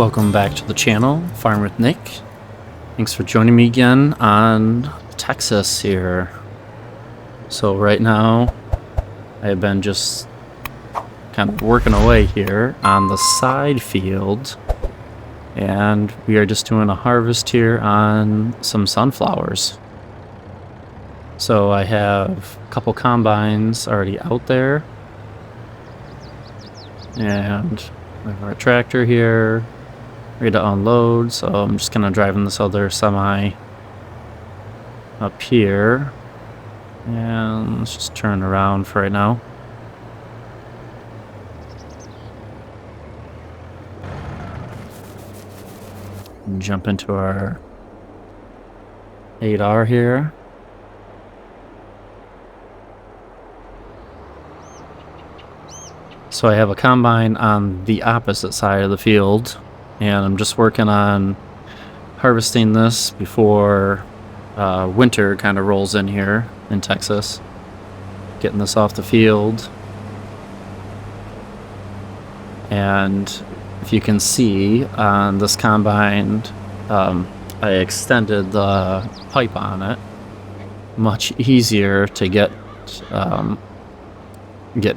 Welcome back to the channel, Farm with Nick. Thanks for joining me again on Texas here. So right now, I have been just kind of working away here on the side field, and we are just doing a harvest here on some sunflowers. So I have a couple combines already out there, and we have our tractor here ready to unload, so I'm just kind of driving this other semi up here, and let's just turn around for right now. And jump into our 8R here. So I have a combine on the opposite side of the field, and I'm just working on harvesting this before winter kind of rolls in here in Texas. Getting this off the field. And if you can see on this combine, I extended the pipe on it. Much easier to get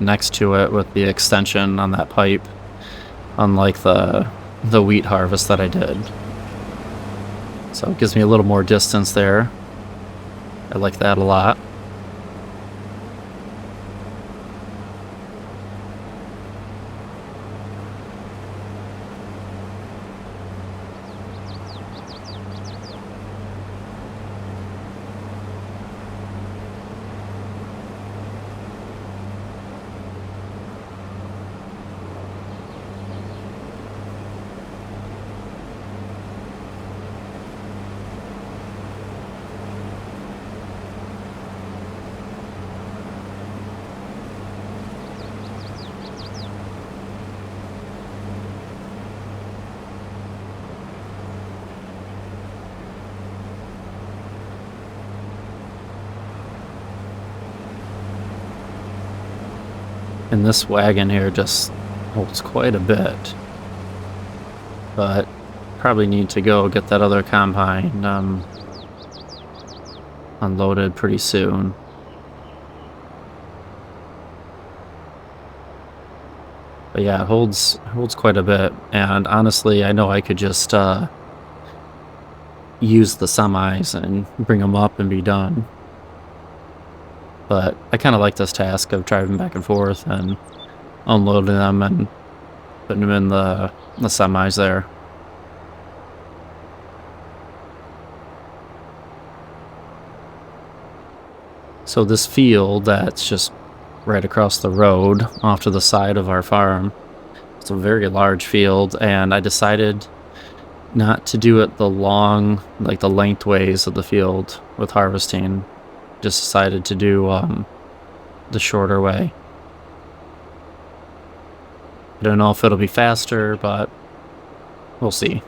next to it with the extension on that pipe, unlike the wheat harvest that I did. So it gives me a little more distance there. I like that a lot. And this wagon here just holds quite a bit, but probably need to go get that other combine unloaded pretty soon. But yeah, it holds quite a bit, and honestly, I know I could just use the semis and bring them up and be done. But I kind of like this task of driving back and forth and unloading them and putting them in the semis there. So this field that's just right across the road off to the side of our farm, it's a very large field, and I decided not to do it the lengthways of the field with harvesting. Just decided to do the shorter way. I don't know if it'll be faster, but we'll see.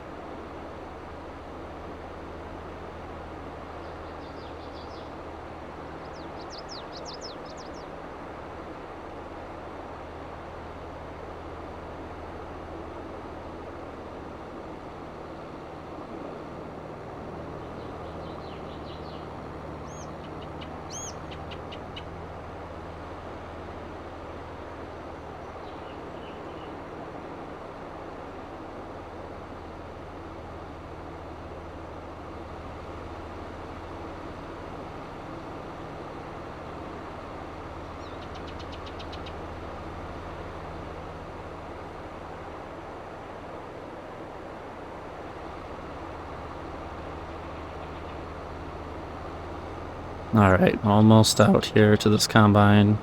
Alright, almost out here to this combine.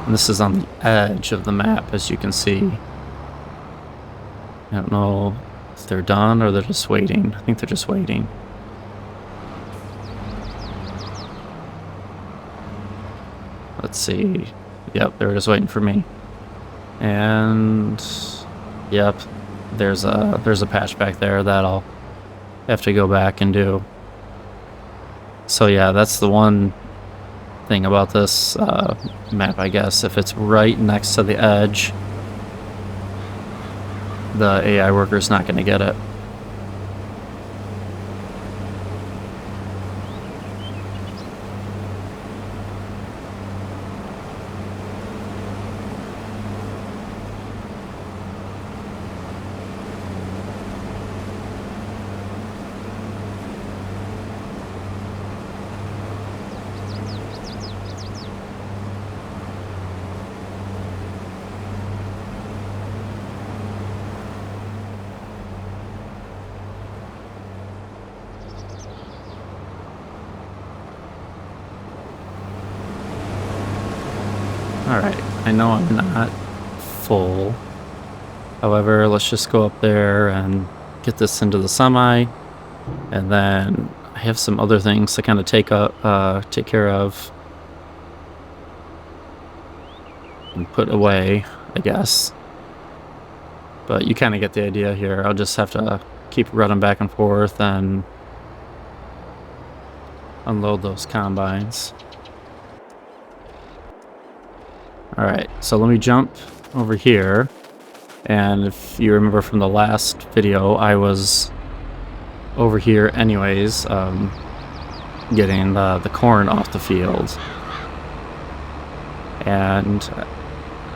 And this is on the edge of the map, as you can see. I don't know if they're done or they're just waiting. I think they're just waiting. Let's see. Yep, they're just waiting for me. And yep, there's a patch back there that I'll have to go back and do. So yeah, that's the one thing about this map, I guess. If it's right next to the edge, the AI worker's not going to get it. Alright, I know I'm not full. However, let's just go up there and get this into the semi. And then I have some other things to kind of take care of and put away, I guess. But you kind of get the idea here. I'll just have to keep running back and forth and unload those combines. Alright, so let me jump over here. And if you remember from the last video, I was over here anyways, getting the corn off the field. And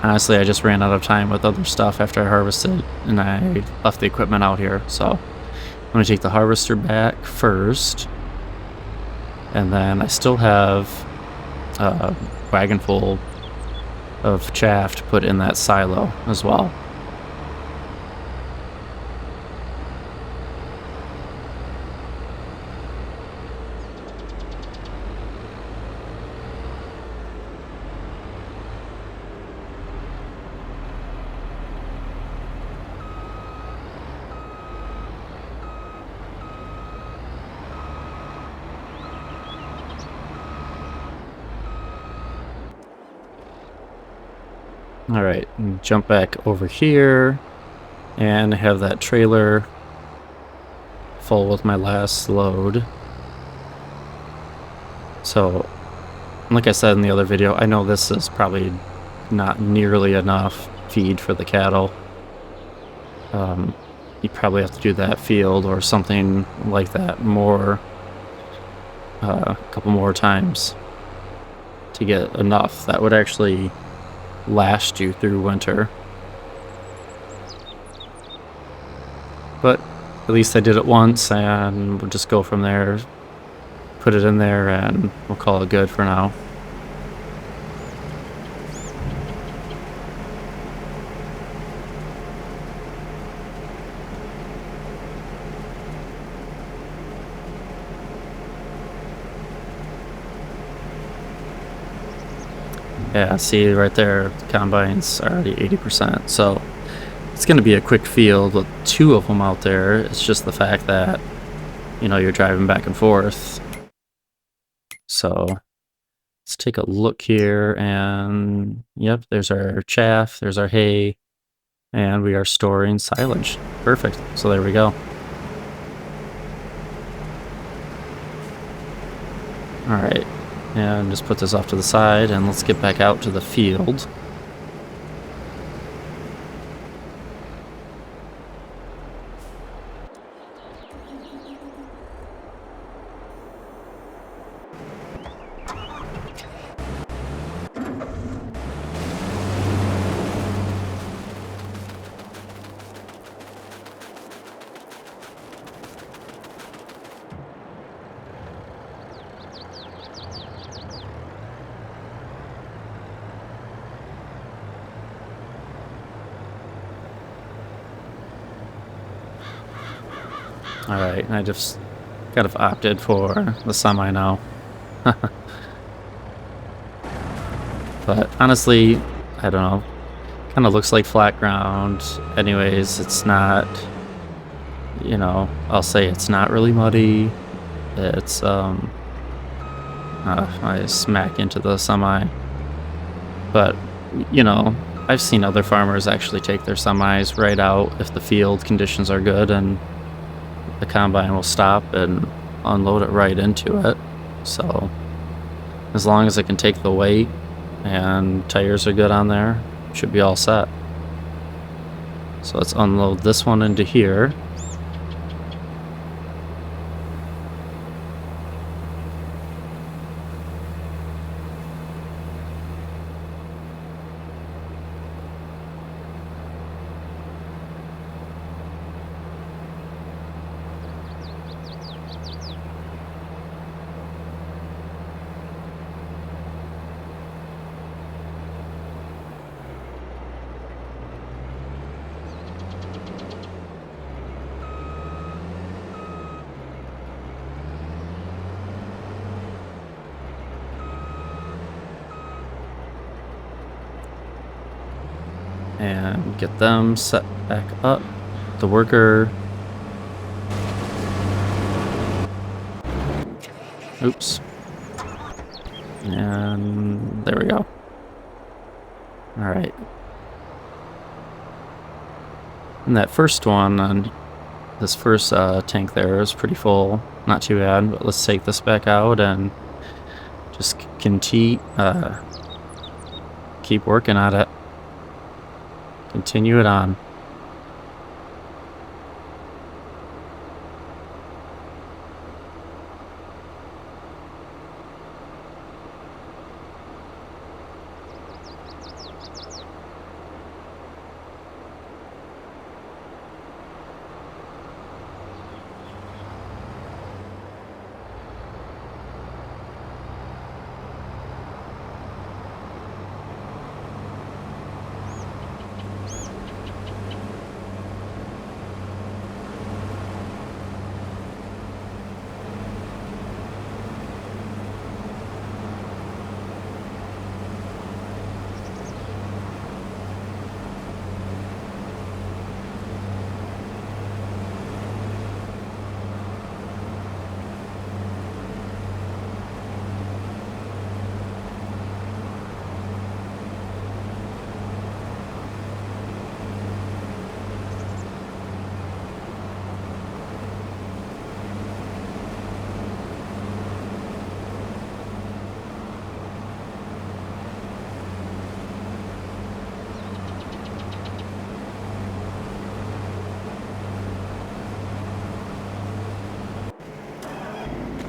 honestly, I just ran out of time with other stuff after I harvested, and I left the equipment out here. So I'm going to take the harvester back first. And then I still have a wagon full of chaff to put in that silo as well. Alright, jump back over here and have that trailer full with my last load. So, like I said in the other video, I know this is probably not nearly enough feed for the cattle. You probably have to do that field or something like that more, a couple more times to get enough that would actually last you through winter. But at least I did it once, and we'll just go from there, put it in there, and we'll call it good for now. Yeah, see right there, the combine's already 80%, so it's going to be a quick field with two of them out there. It's just the fact that, you know, you're driving back and forth. So let's take a look here, and yep, there's our chaff, there's our hay, and we are storing silage. Perfect. So there we go. All right. And just put this off to the side, and let's get back out to the field. Alright, and I just kind of opted for the semi now. But honestly, I don't know. Kind of looks like flat ground. Anyways, it's not, you know, I'll say it's not really muddy. It's, I smack into the semi. But, you know, I've seen other farmers actually take their semis right out if the field conditions are good, and the combine will stop and unload it right into it. So as long as it can take the weight and tires are good on there, should be all set. So let's unload this one into here. And get them set back up. The worker. Oops. And there we go. Alright. And that first one on this first tank there is pretty full. Not too bad, but let's take this back out and just keep working at it. Continue it on.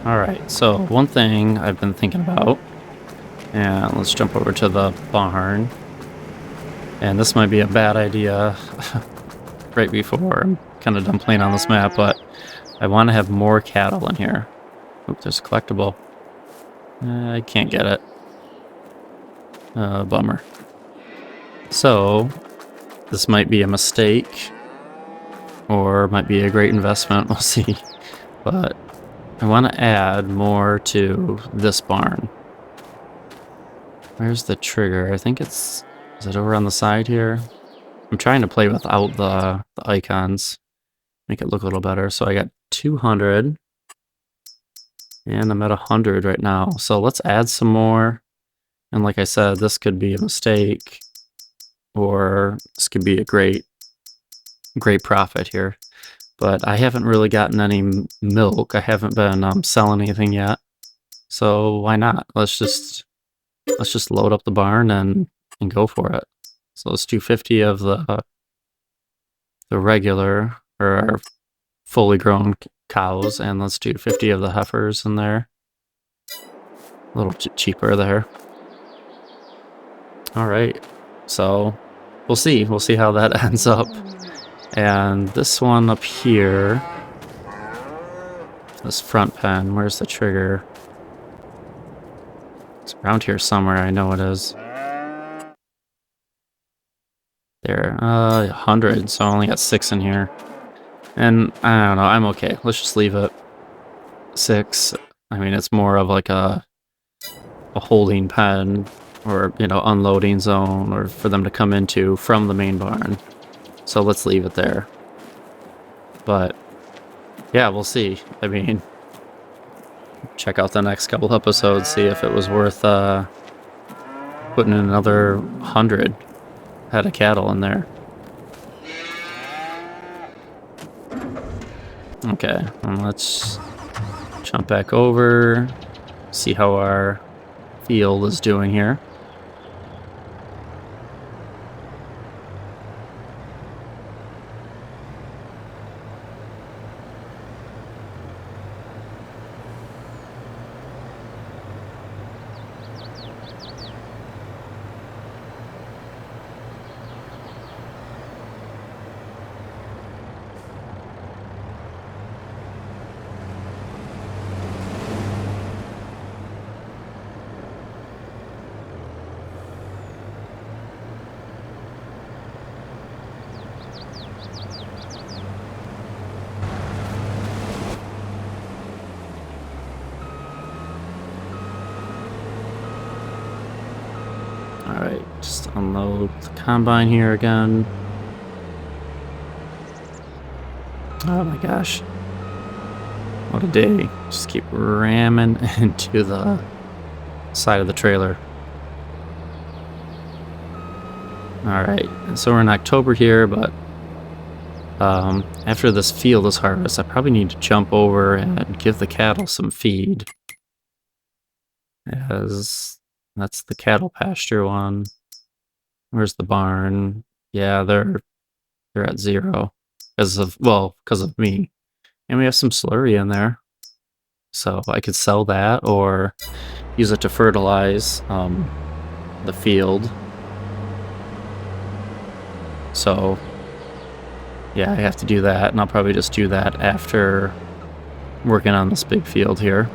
Alright, so one thing I've been thinking about, and let's jump over to the barn. And this might be a bad idea right before I'm kind of done playing on this map, but I want to have more cattle in here. Oop, there's a collectible. I can't get it. Bummer. So, this might be a mistake, or might be a great investment, we'll see. But I want to add more to this barn. Where's the trigger? I think it's... Is it over on the side here? I'm trying to play without the icons. Make it look a little better. So I got 200. And I'm at 100 right now. So let's add some more. And like I said, this could be a mistake. Or this could be a great profit here. But I haven't really gotten any milk. I haven't been selling anything yet. So why not? Let's just load up the barn and go for it. So let's do 50 of the regular or our fully grown cows, and let's do 50 of the heifers in there. A little cheaper there. All right, so we'll see how that ends up. And this one up here, this front pen, where's the trigger? It's around here somewhere, I know it is. There, 100, so I only got 6 in here. And I don't know, I'm okay. Let's just leave it 6. I mean, it's more of like a holding pen, or, you know, unloading zone, or for them to come into from the main barn. So let's leave it there. But yeah, we'll see. I mean, check out the next couple episodes, see if it was worth putting in another 100 head of cattle in there. Okay, and let's jump back over, see how our field is doing here. Just unload the combine here again. Oh my gosh. What a day. Just keep ramming into the side of the trailer. Alright, so we're in October here, but after this field is harvested, I probably need to jump over and give the cattle some feed. As that's the cattle pasture one. Where's the barn? Yeah, they're at 0 because of me. And we have some slurry in there, so I could sell that or use it to fertilize the field. So yeah, I have to do that, and I'll probably just do that after working on this big field here.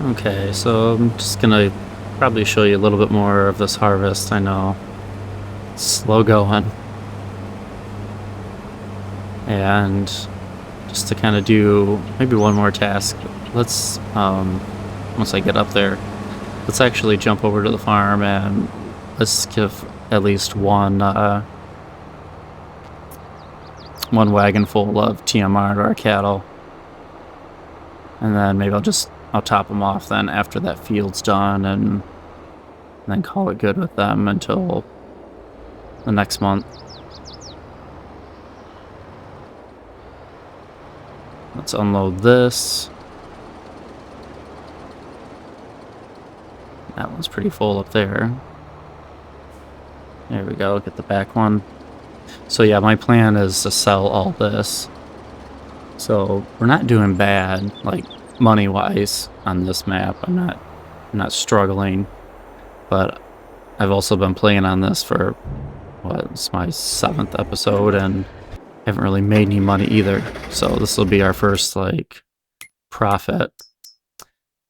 Okay, so I'm just gonna probably show you a little bit more of this harvest. I know it's slow going, and just to kind of do maybe one more task, let's once I get up there, let's actually jump over to the farm and let's give at least one wagon full of TMR to our cattle, and then maybe I'll top them off then after that field's done, and then call it good with them until the next month. Let's unload this. That one's pretty full up there. There we go, get the back one. So yeah, my plan is to sell all this. So we're not doing bad, like money-wise on this map. I'm not struggling, but I've also been playing on this for it's my 7th episode and haven't really made any money either. So this will be our first like profit.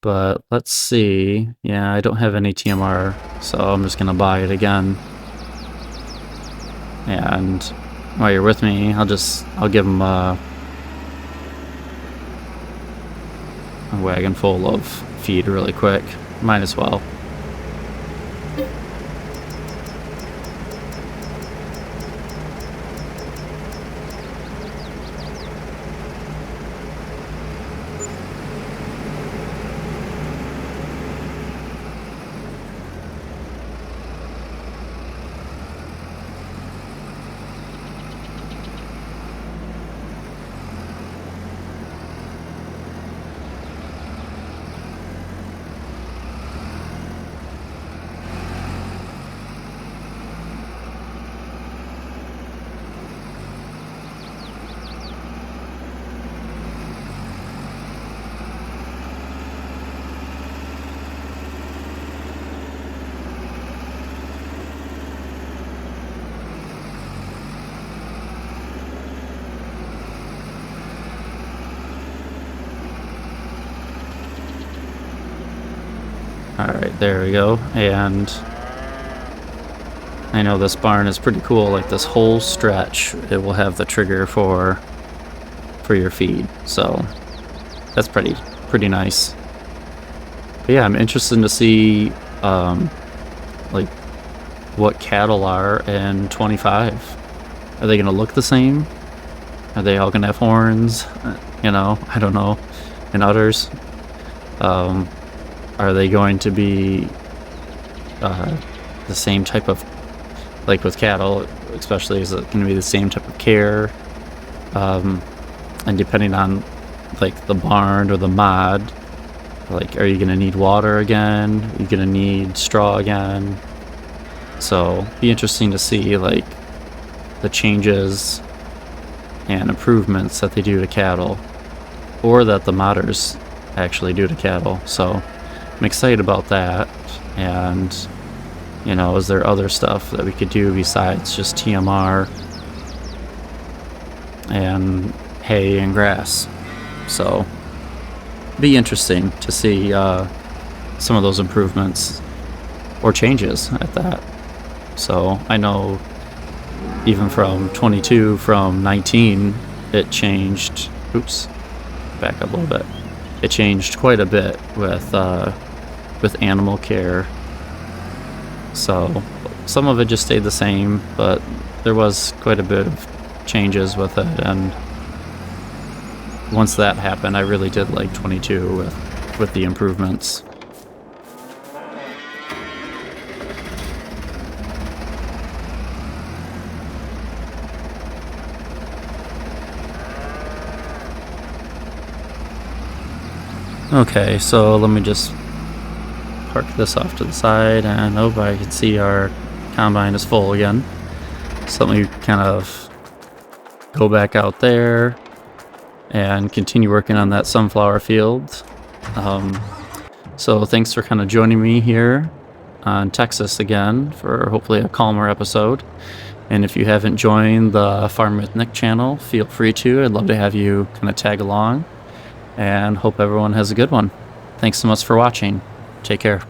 But let's see. Yeah, I don't have any TMR, so I'm just gonna buy it again. And while you're with me, I'll give them a wagon full of feed really quick. Might as well. Alright, there we go. And I know this barn is pretty cool. Like this whole stretch, it will have the trigger for your feed. So that's pretty nice. But yeah, I'm interested to see like what cattle are in 25. Are they gonna look the same? Are they all gonna have horns? You know, I don't know. And udders. Are they going to be the same type of, like with cattle, especially, is it going to be the same type of care? And depending on like the barn or the mod, like, are you going to need water again? Are you going to need straw again? So be interesting to see like the changes and improvements that they do to cattle, or that the modders actually do to cattle. So I'm excited about that. And you know, is there other stuff that we could do besides just TMR and hay and grass? So be interesting to see some of those improvements or changes at that. So I know even from 22, from 19, it changed. Oops, back up a little bit. It changed quite a bit with animal care. So some of it just stayed the same, but there was quite a bit of changes with it. And once that happened, I really did like 22 with the improvements. Okay, so let me just park this off to the side, and oh, I can see our combine is full again. So let me kind of go back out there and continue working on that sunflower field. So thanks for kind of joining me here on Texas again for hopefully a calmer episode. And if you haven't joined the Farm with Nick channel, feel free to. I'd love to have you kind of tag along, and hope everyone has a good one. Thanks so much for watching. Take care.